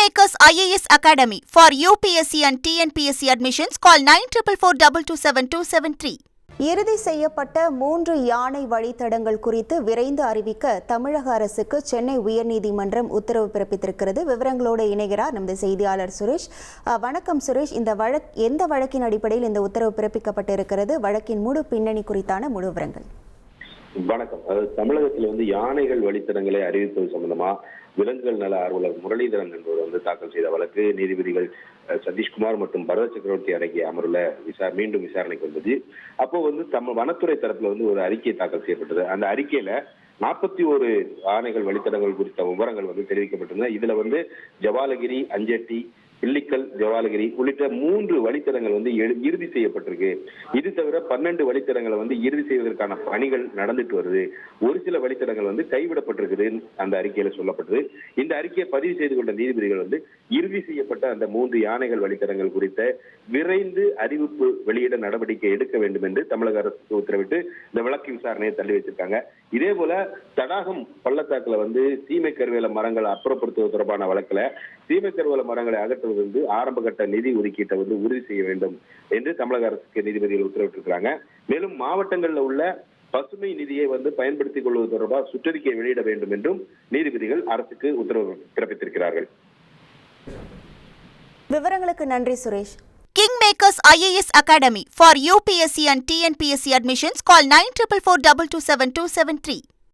Kingmakers IAS Academy for UPSC and TNPSC admissions. Call 9442272273. இறுதி செய்யப்பட்ட 3 யானை வழித்தடங்கள் குறித்து விரைந்து அறிவிக்க தமிழக அரசுக்கு சென்னை உயர்நீதிமன்றம் உத்தரவு பிறப்பித்திருக்கிறது. விவரங்களோடு இணைகிறார் நமது செய்தியாளர் சுரேஷ். வணக்கம் சுரேஷ். எந்த வழக்கின் அடிப்படையில் இந்த உத்தரவு பிறப்பிக்கப்பட்டிருக்கிறது? வழக்கின் முழு பின்னணி குறித்தான முழு விவரங்கள். வணக்கம். தமிழகத்தில் யானைகள் வழித்தடங்களை அறிவிப்பது சம்பந்தமா விலங்குகள் நல ஆர்வலர் முரளிதரன் என்பவர் தாக்கல் செய்த வழக்கு நீதிபதிகள் சதீஷ்குமார் மற்றும் பரத சக்கரவர்த்தி அடங்கிய அமர்வுல மீண்டும் விசாரணைக்கு வந்தது. அப்போ வனத்துறை தரப்புல ஒரு அறிக்கை தாக்கல் செய்யப்பட்டது. அந்த அறிக்கையில 41 ஆனைகள் வழித்தடங்கள் குறித்த விவரங்கள் தெரிவிக்கப்பட்டிருந்தது. இதுல ஜவாலகிரி, அஞ்சட்டி, பில்லிக்கல், ஜவாலகிரி உள்ளிட்ட 3 வழித்தடங்கள் இறுதி செய்யப்பட்டிருக்கு. இது தவிர 12 வழித்தடங்களை இறுதி செய்வதற்கான பணிகள் நடந்துட்டு வருது. ஒரு சில வழித்தடங்கள் கைவிடப்பட்டிருக்குது அந்த அறிக்கையில சொல்லப்பட்டது. இந்த அறிக்கையை பதிவு செய்து கொண்ட நீதிபதிகள் இறுதி செய்யப்பட்ட அந்த 3 யானைகள் வழித்தடங்கள் குறித்த விரைந்து அறிவிப்பு வெளியிட நடவடிக்கை எடுக்க வேண்டும் என்று தமிழக அரசுக்கு உத்தரவிட்டு இந்த வழக்கு விசாரணையை தள்ளி வச்சிருக்காங்க. இதே போல தடாகம் பள்ளத்தாக்குல சீமை கருவேல மரங்களை அப்புறப்படுத்துவது தொடர்பான வழக்குல சீமை கருவேல மரங்களை அகற்றுவது ஆரம்ப கட்ட நிதி ஒதுக்கீட்டை உறுதி செய்ய வேண்டும் என்று தமிழக அரசுக்கு நீதிபதிகள் உத்தரவிட்டிருக்கிறாங்க. மேலும் மாவட்டங்களில் உள்ள பசுமை நிதியை பயன்படுத்திக் கொள்வது தொடர்பாக சுற்றறிக்கை வெளியிட வேண்டும் என்றும் நீதிபதிகள் அரசுக்கு உத்தரவு பிறப்பித்திருக்கிறார்கள். விவரங்களுக்கு நன்றி Suresh. Kingmakers IAS Academy for UPSC and TNPSC admissions. Call 9442272273.